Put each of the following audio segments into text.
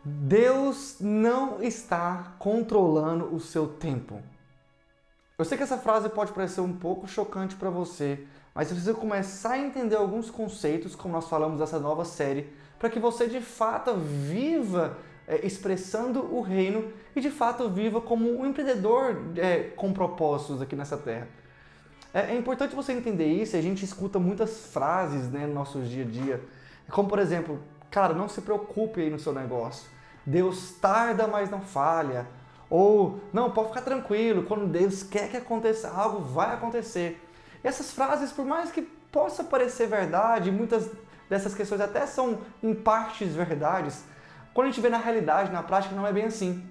Deus não está controlando o seu tempo. Eu sei que essa frase pode parecer um pouco chocante para você, mas você precisa começar a entender alguns conceitos, como nós falamos nessa nova série, para que você de fato viva expressando o reino e de fato viva como um empreendedor com propósitos aqui nessa terra. É importante você entender isso, e a gente escuta muitas frases, né, no nosso dia a dia, como por exemplo, cara, não se preocupe aí no seu negócio, Deus tarda, mas não falha, ou não, pode ficar tranquilo, quando Deus quer que aconteça algo, vai acontecer. E essas frases, por mais que possa parecer verdade, muitas dessas questões até são em partes verdades, quando a gente vê na realidade, na prática, não é bem assim.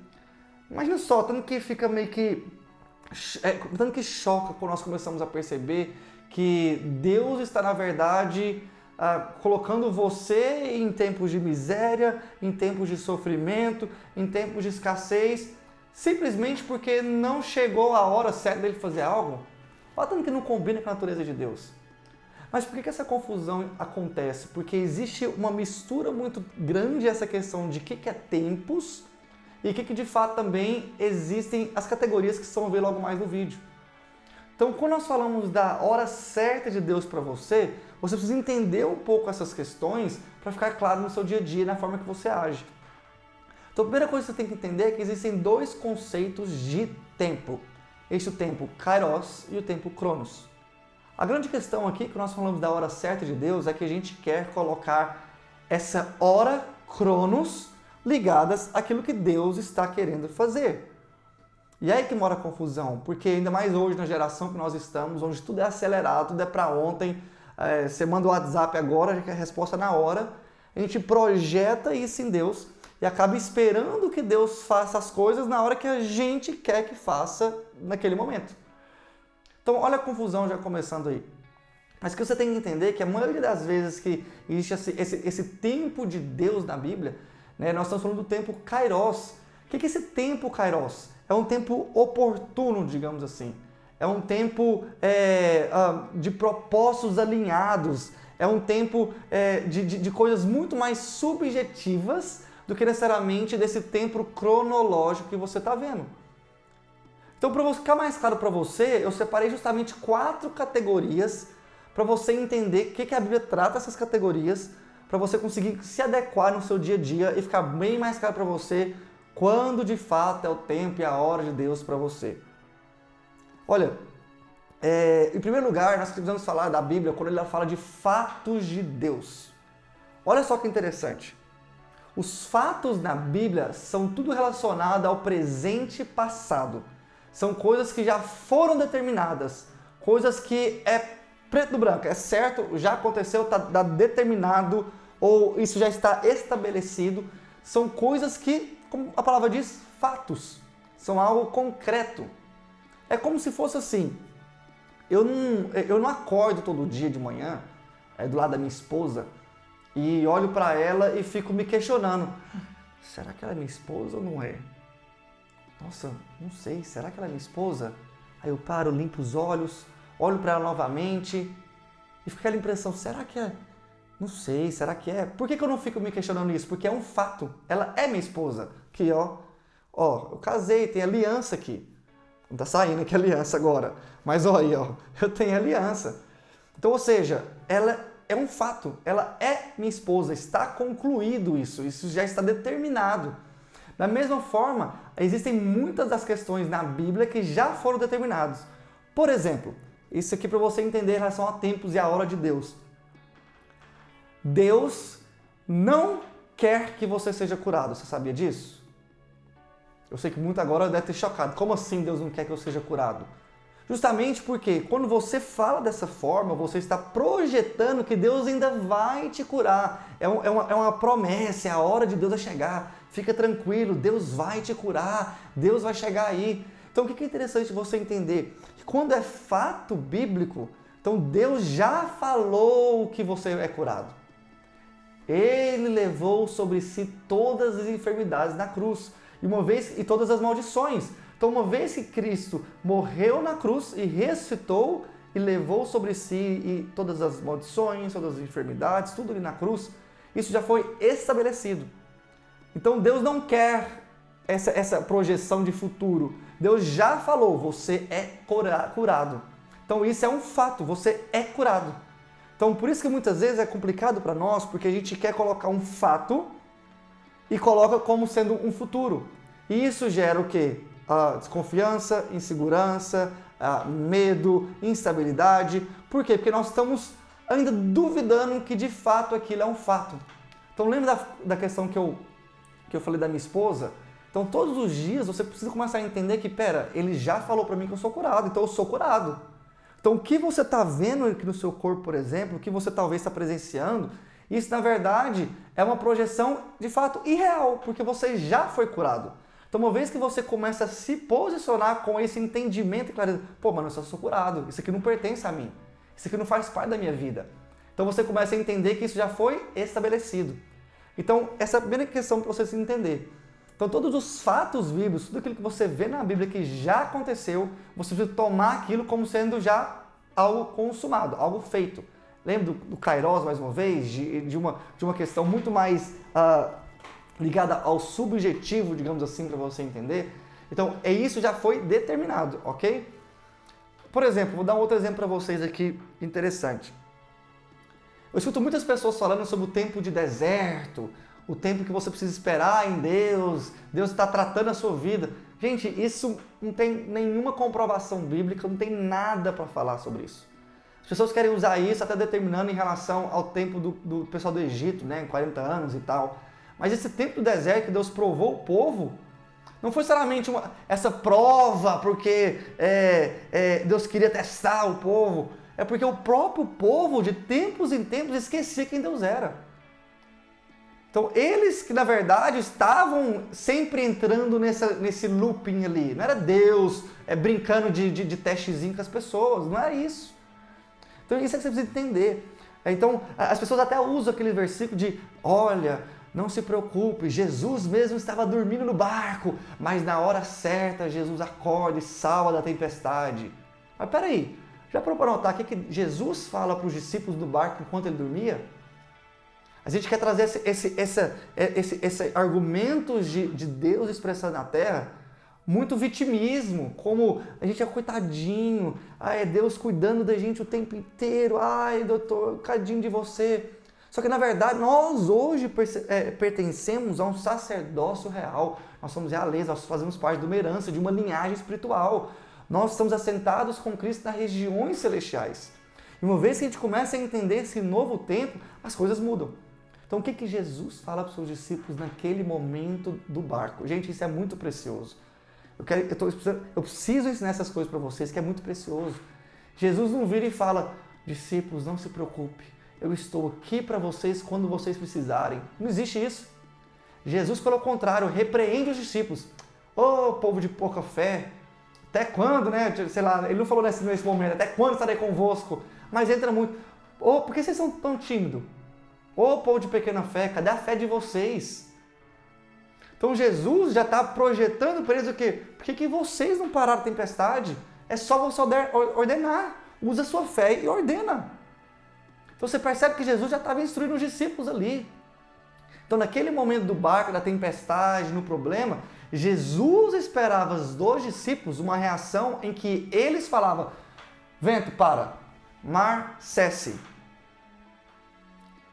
Imagina só, tanto que fica meio que tanto que choca quando nós começamos a perceber que Deus está, na verdade, colocando você em tempos de miséria, em tempos de sofrimento, em tempos de escassez, simplesmente porque não chegou a hora certa dele fazer algo. Olha tanto que não combina com a natureza de Deus. Mas por que essa confusão acontece? Porque existe uma mistura muito grande essa questão de o que é tempos e o que de fato também existem as categorias que vocês vão ver logo mais no vídeo. Então, quando nós falamos da hora certa de Deus para você, você precisa entender um pouco essas questões para ficar claro no seu dia a dia, na forma que você age. Então, a primeira coisa que você tem que entender é que existem dois conceitos de tempo. Este é o tempo kairos e o tempo cronos. A grande questão aqui, que nós falamos da hora certa de Deus, é que a gente quer colocar essa hora cronos ligadas àquilo que Deus está querendo fazer. E aí que mora a confusão, porque ainda mais hoje na geração que nós estamos, onde tudo é acelerado, tudo é para ontem, você manda o WhatsApp agora, já quer a resposta na hora, a gente projeta isso em Deus e acaba esperando que Deus faça as coisas na hora que a gente quer que faça naquele momento. Então olha a confusão já começando aí. Mas o que você tem que entender é que a maioria das vezes que existe esse tempo de Deus na Bíblia, né, nós estamos falando do tempo kairos. O que é esse tempo kairos? É um tempo oportuno, digamos assim. É um tempo de propósitos alinhados. É um tempo de coisas muito mais subjetivas do que necessariamente desse tempo cronológico que você está vendo. Então, para ficar mais claro para você, eu separei justamente 4 categorias para você entender o que a Bíblia trata essas categorias, para você conseguir se adequar no seu dia a dia e ficar bem mais claro para você quando de fato é o tempo e a hora de Deus para você. Olha, em primeiro lugar, nós precisamos falar da Bíblia quando ela fala de fatos de Deus. Olha só que interessante. Os fatos na Bíblia são tudo relacionado ao presente e passado. São coisas que já foram determinadas, coisas que é preto no branco, é certo, já aconteceu, está determinado, ou isso já está estabelecido. São coisas que, como a palavra diz, fatos, são algo concreto. É como se fosse assim, eu não acordo todo dia de manhã, do lado da minha esposa, e olho para ela e fico me questionando, será que ela é minha esposa ou não é? Nossa, não sei, será que ela é minha esposa? Aí eu paro, limpo os olhos, olho para ela novamente e fica aquela impressão, será que é? Não sei, será que é? Por que eu não fico me questionando isso? Porque é um fato, ela é minha esposa. Aqui, ó, eu casei, tem aliança aqui. Não tá saindo aqui a aliança agora, mas ó, aí, ó, eu tenho aliança. Então, ou seja, ela é um fato, ela é minha esposa, está concluído isso já está determinado. Da mesma forma, existem muitas das questões na Bíblia que já foram determinadas. Por exemplo, isso aqui para você entender em relação a tempos e a hora de Deus. Deus não quer que você seja curado, você sabia disso? Eu sei que muito agora deve ter chocado. Como assim Deus não quer que eu seja curado? Justamente porque quando você fala dessa forma, você está projetando que Deus ainda vai te curar. É uma promessa, é a hora de Deus a chegar. Fica tranquilo, Deus vai te curar, Deus vai chegar aí. Então o que é interessante você entender? Que quando é fato bíblico, então Deus já falou que você é curado. Ele levou sobre si todas as enfermidades na cruz e todas as maldições. Então, uma vez que Cristo morreu na cruz e ressuscitou e levou sobre si todas as maldições, todas as enfermidades, tudo ali na cruz, isso já foi estabelecido. Então Deus não quer essa projeção de futuro. Deus já falou, você é curado. Então isso é um fato, você é curado. Então por isso que muitas vezes é complicado para nós, porque a gente quer colocar um fato e coloca como sendo um futuro. E isso gera o quê? Desconfiança, insegurança, medo, instabilidade. Por quê? Porque nós estamos ainda duvidando que de fato aquilo é um fato. Então lembra da questão que eu falei da minha esposa? Então todos os dias você precisa começar a entender que, ele já falou para mim que eu sou curado, então eu sou curado. Então o que você está vendo aqui no seu corpo, por exemplo, o que você talvez está presenciando, isso na verdade é uma projeção de fato irreal, porque você já foi curado. Então uma vez que você começa a se posicionar com esse entendimento e clareza, mano, eu só sou curado, isso aqui não pertence a mim, isso aqui não faz parte da minha vida. Então você começa a entender que isso já foi estabelecido. Então essa é a primeira questão para você se entender. Então todos os fatos bíblicos, tudo aquilo que você vê na Bíblia que já aconteceu, você precisa tomar aquilo como sendo já algo consumado, algo feito. Lembra do Kairos, mais uma vez, de uma questão muito mais ligada ao subjetivo, digamos assim, para você entender? Então, isso já foi determinado, ok? Por exemplo, vou dar um outro exemplo para vocês aqui, interessante. Eu escuto muitas pessoas falando sobre o tempo de deserto, o tempo que você precisa esperar em Deus, Deus está tratando a sua vida. Gente, isso não tem nenhuma comprovação bíblica, não tem nada para falar sobre isso. As pessoas querem usar isso até determinando em relação ao tempo do pessoal do Egito, 40 anos e tal. Mas esse tempo do deserto que Deus provou o povo, não foi somente essa prova porque Deus queria testar o povo, é porque o próprio povo, de tempos em tempos, esquecia quem Deus era. Então, eles que, na verdade, estavam sempre entrando nesse looping ali. Não era Deus brincando de testezinho com as pessoas, não era isso. Então, isso é que você precisa entender. Então, as pessoas até usam aquele versículo de, olha, não se preocupe, Jesus mesmo estava dormindo no barco, mas na hora certa Jesus acorda e salva da tempestade. Mas peraí, já parou para notar o que Jesus fala para os discípulos do barco enquanto ele dormia? A gente quer trazer esse argumento de Deus expressado na Terra, muito vitimismo, como a gente é coitadinho, é Deus cuidando da gente o tempo inteiro, doutor, cadinho de você. Só que na verdade nós hoje pertencemos a um sacerdócio real, nós somos realeza, nós fazemos parte de uma herança, de uma linhagem espiritual. Nós estamos assentados com Cristo nas regiões celestiais. E uma vez que a gente começa a entender esse novo tempo, as coisas mudam. Então o que Jesus fala para os seus discípulos naquele momento do barco? Gente, isso é muito precioso. Eu preciso ensinar essas coisas para vocês, que é muito precioso. Jesus não vira e fala, discípulos, não se preocupe, eu estou aqui para vocês quando vocês precisarem. Não existe isso. Jesus, pelo contrário, repreende os discípulos. Ô, povo de pouca fé, até quando, Sei lá, ele não falou nesse momento, até quando estarei convosco? Mas entra muito. Por que vocês são tão tímidos? Ô, povo de pequena fé, cadê a fé de vocês? Então Jesus já está projetando para eles o quê? Por que vocês não pararam a tempestade? É só você ordenar. Usa a sua fé e ordena. Então você percebe que Jesus já estava instruindo os discípulos ali. Então naquele momento do barco, da tempestade, no problema, Jesus esperava dos discípulos uma reação em que eles falavam, vento, para, mar, cesse.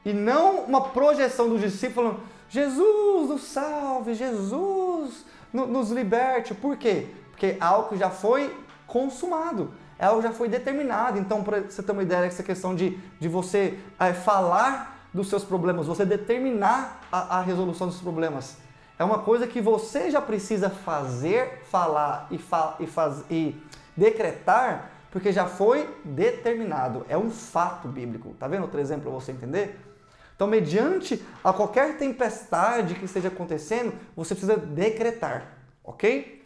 E não uma projeção dos discípulos falando, Jesus nos salve, Jesus nos liberte. Por quê? Porque é algo que já foi consumado, é algo que já foi determinado. Então, para você ter uma ideia dessa questão de você falar dos seus problemas, você determinar a resolução dos problemas, é uma coisa que você já precisa fazer, falar e decretar, porque já foi determinado. É um fato bíblico. Tá vendo outro exemplo para você entender? Então, mediante a qualquer tempestade que esteja acontecendo, você precisa decretar, ok?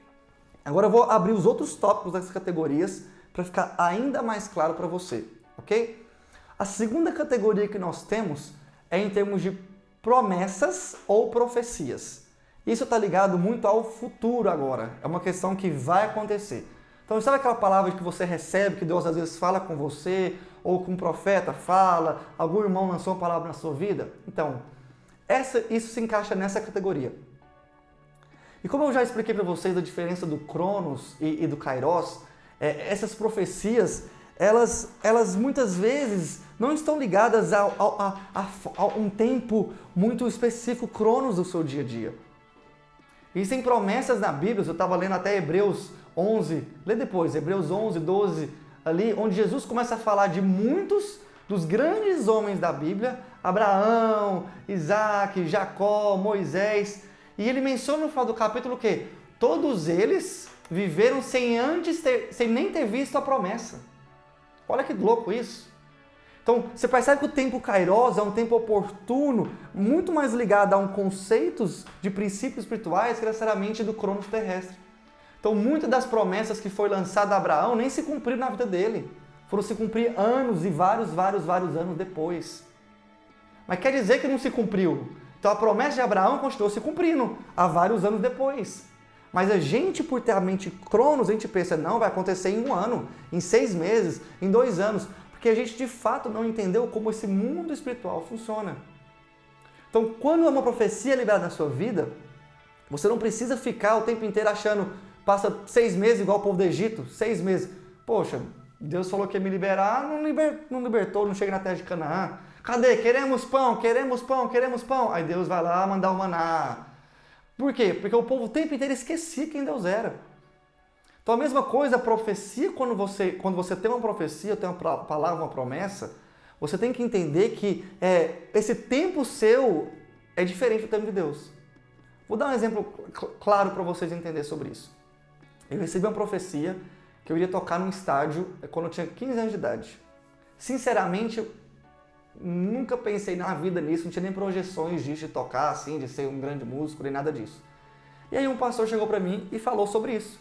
Agora eu vou abrir os outros tópicos das categorias para ficar ainda mais claro para você, ok? A segunda categoria que nós temos é em termos de promessas ou profecias. Isso está ligado muito ao futuro agora, é uma questão que vai acontecer. Então, sabe aquela palavra que você recebe, que Deus às vezes fala com você, ou que um profeta fala, algum irmão lançou uma palavra na sua vida? Então, isso se encaixa nessa categoria. E como eu já expliquei para vocês a diferença do Cronos e do Kairos, essas profecias, elas muitas vezes não estão ligadas a um tempo muito específico, Cronos do seu dia a dia. Existem promessas na Bíblia, eu estava lendo até Hebreus 11, lê depois, Hebreus 11, 12, ali, onde Jesus começa a falar de muitos dos grandes homens da Bíblia, Abraão, Isaac, Jacó, Moisés, e ele menciona no final do capítulo o quê? Todos eles viveram sem nem ter visto a promessa. Olha que louco isso. Então, você percebe que o tempo Kairos é um tempo oportuno, muito mais ligado a conceitos de princípios espirituais que necessariamente do cronos terrestre. Então, muitas das promessas que foi lançada a Abraão nem se cumpriram na vida dele. Foram se cumprir anos e vários anos depois. Mas quer dizer que não se cumpriu. Então, a promessa de Abraão continuou se cumprindo há vários anos depois. Mas a gente, por ter a mente cronos, a gente pensa, não, vai acontecer em 1 ano, em 6 meses, em 2 anos. Porque a gente, de fato, não entendeu como esse mundo espiritual funciona. Então, quando é uma profecia liberada na sua vida, você não precisa ficar o tempo inteiro achando, passa 6 meses igual o povo do Egito, 6 meses. Poxa, Deus falou que ia me liberar, não libertou, não chega na terra de Canaã. Cadê? Queremos pão, queremos pão, queremos pão. Aí Deus vai lá mandar o maná. Por quê? Porque o povo o tempo inteiro esquecia quem Deus era. Então a mesma coisa, a profecia, quando você tem uma profecia, tem uma palavra, uma promessa, você tem que entender que esse tempo seu é diferente do tempo de Deus. Vou dar um exemplo claro para vocês entenderem sobre isso. Eu recebi uma profecia que eu iria tocar num estádio quando eu tinha 15 anos de idade. Sinceramente, eu nunca pensei na vida nisso, não tinha nem projeções disso, de tocar assim, de ser um grande músico, nem nada disso. E aí um pastor chegou para mim e falou sobre isso.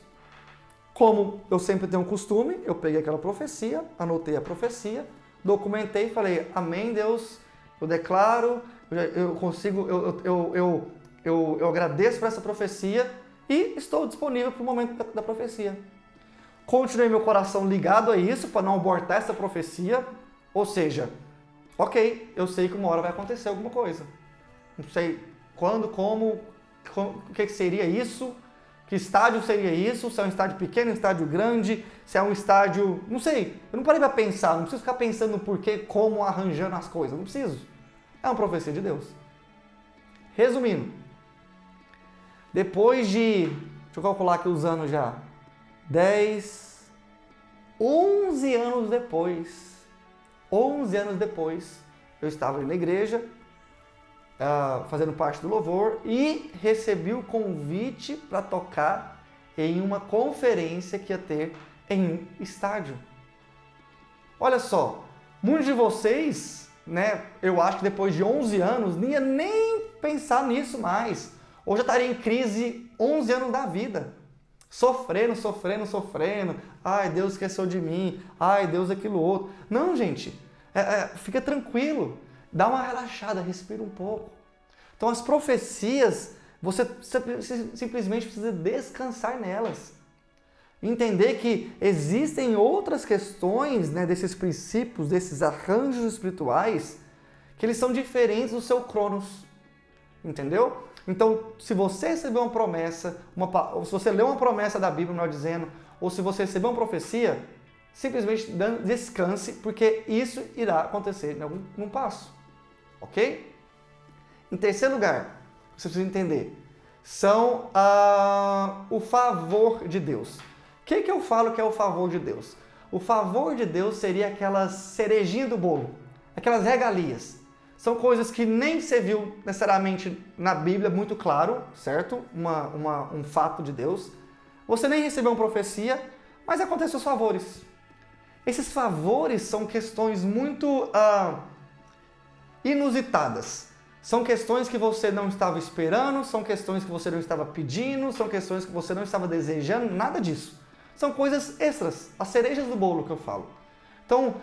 Como eu sempre tenho um costume, eu peguei aquela profecia, anotei a profecia, documentei e falei, amém, Deus, eu declaro, eu consigo, eu agradeço por essa profecia e estou disponível para o momento da profecia. Continuei meu coração ligado a isso para não abortar essa profecia, ou seja, ok, eu sei que uma hora vai acontecer alguma coisa. Não sei quando, como, o que seria isso, que estádio seria isso, se é um estádio pequeno, um estádio grande, se é um estádio... Não sei, eu não parei para pensar, não preciso ficar pensando no porquê, como, arranjando as coisas, não preciso. É uma profecia de Deus. Resumindo, depois de, deixa eu calcular aqui os anos já, 11 anos depois, eu estava na igreja, fazendo parte do louvor e recebi o convite para tocar em uma conferência que ia ter em um estádio. Olha só, muitos de vocês, né, eu acho que depois de 11 anos, não ia nem pensar nisso mais. Ou já estaria em crise 11 anos da vida. Sofrendo. Ai, Deus esqueceu de mim. Ai, Deus aquilo outro. Não, gente, fica tranquilo. Dá uma relaxada, respira um pouco. Então as profecias, você simplesmente precisa descansar nelas. Entender que existem outras questões, né, desses princípios, desses arranjos espirituais, que eles são diferentes do seu cronos. Entendeu? Então, se você receber uma promessa, ou se você ler uma promessa da Bíblia, melhor dizendo, ou se você receber uma profecia, simplesmente descanse, porque isso irá acontecer num passo. Ok? Em terceiro lugar, você precisa entender, são o favor de Deus. O que eu falo que é o favor de Deus? O favor de Deus seria aquela cerejinha do bolo, aquelas regalias. São coisas que nem você viu necessariamente na Bíblia, muito claro, certo? Um fato de Deus. Você nem recebeu uma profecia, mas acontecem os favores. Esses favores são questões muito inusitadas. São questões que você não estava esperando, são questões que você não estava pedindo, são questões que você não estava desejando, nada disso. São coisas extras, as cerejas do bolo que eu falo. Então,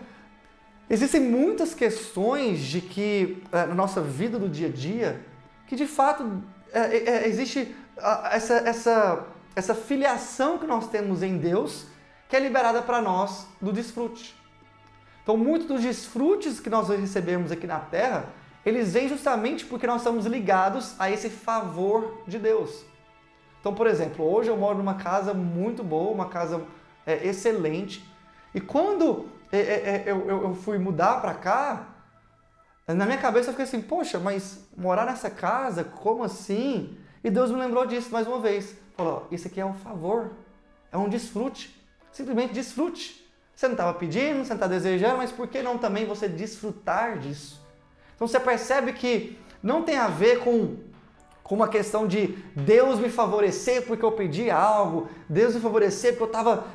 existem muitas questões de que, na nossa vida do dia a dia, que de fato existe essa filiação que nós temos em Deus, que é liberada para nós do desfrute. Então, muitos dos desfrutes que nós recebemos aqui na Terra, eles vêm justamente porque nós estamos ligados a esse favor de Deus. Então, por exemplo, hoje eu moro numa casa muito boa, uma casa excelente. E quando eu fui mudar para cá, na minha cabeça eu fiquei assim, poxa, mas morar nessa casa, como assim? E Deus me lembrou disso mais uma vez. Falou, isso aqui é um favor, é um desfrute. Simplesmente desfrute. Você não estava pedindo, você não está desejando, mas por que não também você desfrutar disso? Então você percebe que não tem a ver com uma questão de Deus me favorecer porque eu pedi algo, Deus me favorecer porque eu estava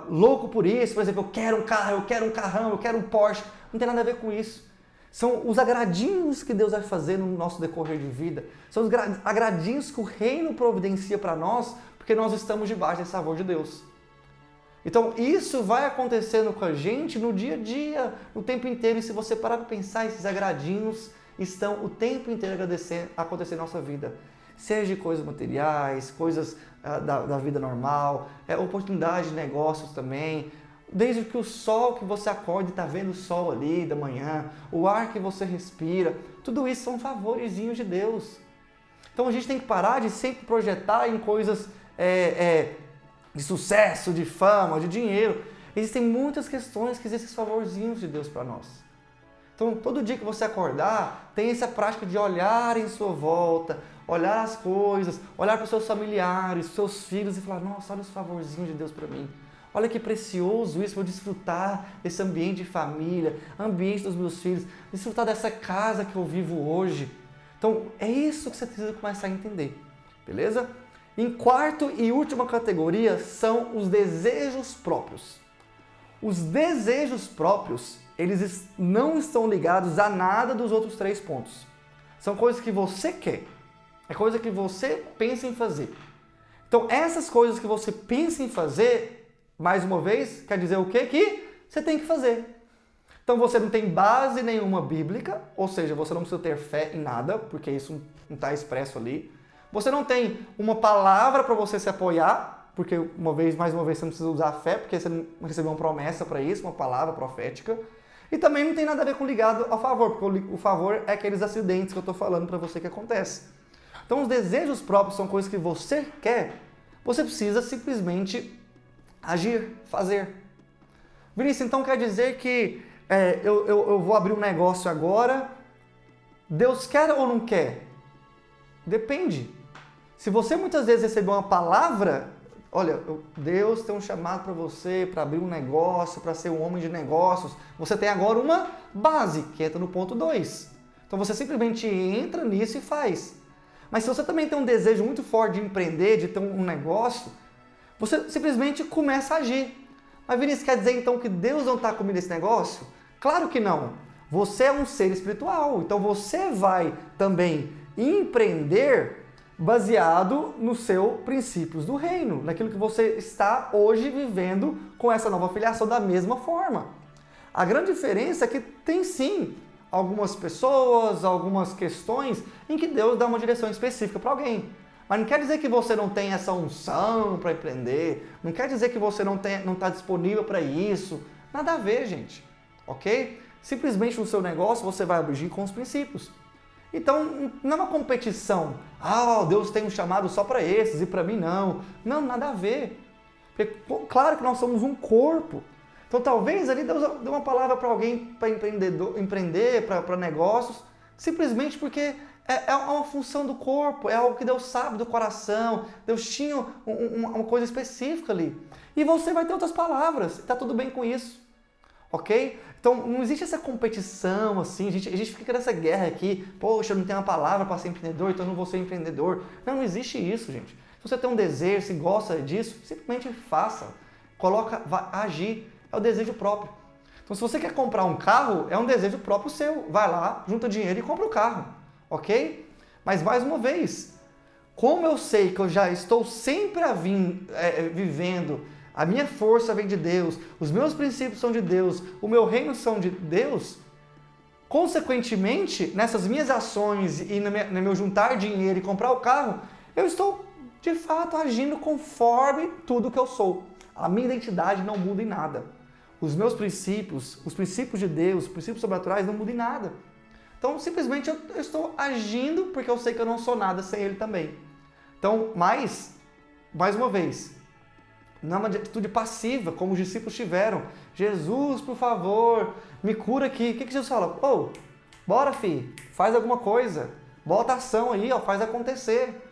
louco por isso, por exemplo, eu quero um carro, eu quero um carrão, eu quero um Porsche. Não tem nada a ver com isso. São os agradinhos que Deus vai fazer no nosso decorrer de vida. São os agradinhos que o reino providencia para nós, porque nós estamos debaixo desse favor de Deus. Então, isso vai acontecendo com a gente no dia a dia, o tempo inteiro. E se você parar para pensar, esses agradinhos estão o tempo inteiro acontecendo na nossa vida. Seja de coisas materiais, coisas da vida normal, oportunidade de negócios também. Desde que o sol que você acorda e está vendo o sol ali da manhã, o ar que você respira, tudo isso são favorezinhos de Deus. Então a gente tem que parar de sempre projetar em coisas de sucesso, de fama, de dinheiro. Existem muitas questões que existem esses favorzinhos de Deus para nós. Então todo dia que você acordar, tem essa prática de olhar em sua volta, olhar as coisas, olhar para os seus familiares, seus filhos e falar, nossa, olha os favorzinhos de Deus para mim. Olha que precioso isso, vou desfrutar desse ambiente de família, ambiente dos meus filhos, desfrutar dessa casa que eu vivo hoje. Então, é isso que você precisa começar a entender, beleza? Em quarto e última categoria são os desejos próprios. Os desejos próprios, eles não estão ligados a nada dos outros 3 pontos. São coisas que você quer, é coisa que você pensa em fazer. Então, essas coisas que você pensa em fazer, mais uma vez, quer dizer o quê? Que você tem que fazer. Então você não tem base nenhuma bíblica, ou seja, você não precisa ter fé em nada, porque isso não está expresso ali. Você não tem uma palavra para você se apoiar, porque mais uma vez, você não precisa usar fé, porque você não recebeu uma promessa para isso, uma palavra profética. E também não tem nada a ver com ligado ao favor, porque o favor é aqueles acidentes que eu estou falando para você que acontece. Então os desejos próprios são coisas que você quer, você precisa simplesmente agir, fazer. Vinícius, então quer dizer que eu vou abrir um negócio agora, Deus quer ou não quer? Depende. Se você muitas vezes recebeu uma palavra, olha, Deus tem um chamado para você, para abrir um negócio, para ser um homem de negócios, você tem agora uma base, que entra no ponto 2. Então você simplesmente entra nisso e faz. Mas se você também tem um desejo muito forte de empreender, de ter um negócio, você simplesmente começa a agir. Mas Vinícius, quer dizer então que Deus não está comigo nesse negócio? Claro que não. Você é um ser espiritual, então você vai também empreender baseado nos seus princípios do reino, naquilo que você está hoje vivendo com essa nova filiação da mesma forma. A grande diferença é que tem sim algumas pessoas, algumas questões em que Deus dá uma direção específica para alguém. Mas não quer dizer que você não tem essa unção para empreender, não quer dizer que você não está disponível para isso. Nada a ver, gente. Ok? Simplesmente no seu negócio você vai agir com os princípios. Então, não é uma competição. Ah, Deus tem um chamado só para esses e para mim não. Não, nada a ver. Porque, claro que nós somos um corpo. Então, talvez ali Deus dê uma palavra para alguém para empreender, para negócios, simplesmente porque é uma função do corpo, é algo que Deus sabe do coração. Deus tinha uma coisa específica ali. E você vai ter outras palavras, está tudo bem com isso. Ok? Então, não existe essa competição assim, a gente fica nessa guerra aqui, poxa, eu não tenho uma palavra para ser empreendedor, então eu não vou ser empreendedor. Não existe isso, gente. Se você tem um desejo, se gosta disso, simplesmente faça. Vai agir. É o desejo próprio. Então, se você quer comprar um carro, é um desejo próprio seu. Vai lá, junta dinheiro e compra o carro. Ok? Mas, mais uma vez, como eu sei que eu já estou sempre vivendo, a minha força vem de Deus, os meus princípios são de Deus, o meu reino são de Deus, consequentemente, nessas minhas ações e no meu juntar dinheiro e comprar o carro, eu estou, de fato, agindo conforme tudo que eu sou. A minha identidade não muda em nada. Os meus princípios, os princípios de Deus, os princípios sobrenaturais não mudam em nada. Então, simplesmente eu estou agindo porque eu sei que eu não sou nada sem Ele também. Então, mais uma vez, não é uma atitude passiva, como os discípulos tiveram. Jesus, por favor, me cura aqui. O que Jesus fala? Ô, bora, filho, faz alguma coisa. Bota ação aí, ó, faz acontecer.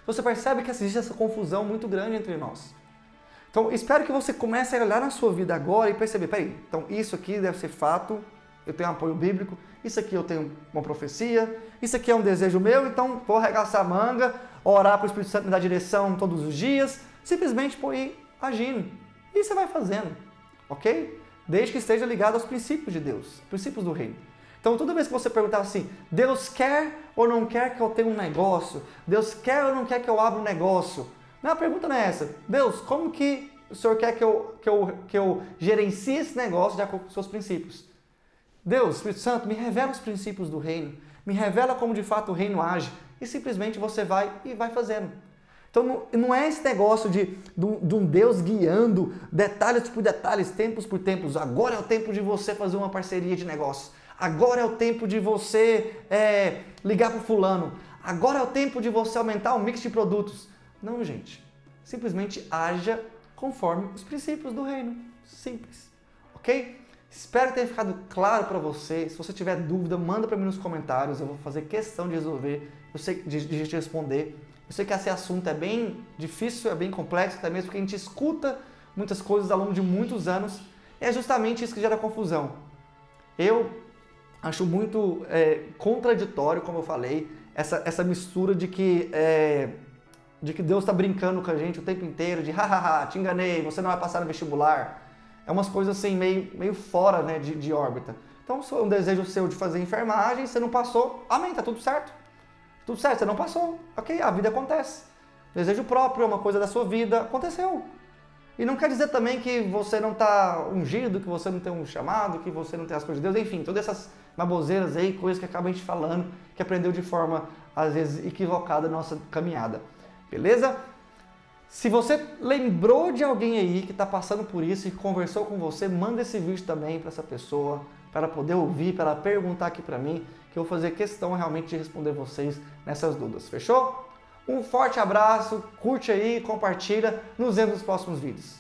Você percebe que existe essa confusão muito grande entre nós. Então, espero que você comece a olhar na sua vida agora e perceber, peraí, então isso aqui deve ser fato, eu tenho apoio bíblico, isso aqui eu tenho uma profecia, isso aqui é um desejo meu, então vou arregaçar a manga, orar para o Espírito Santo me dar direção todos os dias, simplesmente por ir agindo. E você vai fazendo, ok? Desde que esteja ligado aos princípios de Deus, princípios do reino. Então, toda vez que você perguntar assim, Deus quer ou não quer que eu tenha um negócio? Deus quer ou não quer que eu abra um negócio? Não, a pergunta não é essa. Deus, como que o Senhor quer que eu gerencie esse negócio de acordo com os seus princípios? Deus, Espírito Santo, me revela os princípios do reino, me revela como de fato o reino age, e simplesmente você vai e vai fazendo. Então não é esse negócio de um Deus guiando detalhes por detalhes, tempos por tempos. Agora é o tempo de você fazer uma parceria de negócio. Agora é o tempo de você ligar para o fulano. Agora é o tempo de você aumentar o mix de produtos. Não, gente. Simplesmente haja conforme os princípios do reino. Simples. Ok? Espero que tenha ficado claro para você. Se você tiver dúvida, manda para mim nos comentários. Eu vou fazer questão de resolver, de te responder. Eu sei que esse assunto é bem difícil, é bem complexo, até mesmo porque a gente escuta muitas coisas ao longo de muitos anos. É justamente isso que gera confusão. Eu acho muito contraditório, como eu falei, essa mistura de que Deus está brincando com a gente o tempo inteiro, de hahaha, te enganei, você não vai passar no vestibular. É umas coisas assim meio fora, né, de órbita. Então, se é um desejo seu de fazer enfermagem, você não passou, amém, tá tudo certo. Tudo certo, você não passou, ok, a vida acontece. Desejo próprio é uma coisa da sua vida, aconteceu. E não quer dizer também que você não está ungido, que você não tem um chamado, que você não tem as coisas de Deus, enfim, todas essas baboseiras aí, coisas que acaba a gente falando, que aprendeu de forma, às vezes, equivocada na nossa caminhada. Beleza? Se você lembrou de alguém aí que está passando por isso e conversou com você, manda esse vídeo também para essa pessoa, para ela poder ouvir, para ela perguntar aqui para mim, que eu vou fazer questão realmente de responder vocês nessas dúvidas. Fechou? Um forte abraço, curte aí, compartilha, nos vemos nos próximos vídeos.